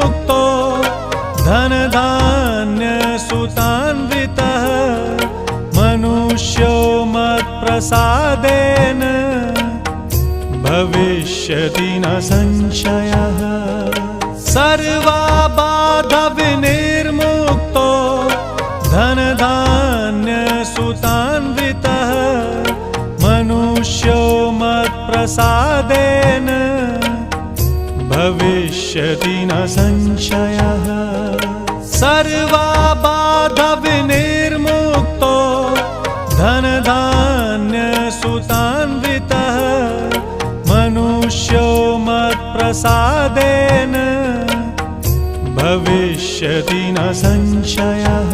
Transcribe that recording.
निर्मुक्तो धनधान्यसुतान्वितः मनुष्यो मत्प्रसादेन भविष्यति न संशयः। सर्वबाधविनिर्मुक्तो धनधान्यसुतान्वितः मनुष्यो मत्प्रसादेन भविष्यति न संशयः। सर्वबाधविनिर्मुक्तो धनधान्यसुतान्वितः मनुष्यो मत्प्रसादेन भविष्यति न संशयः।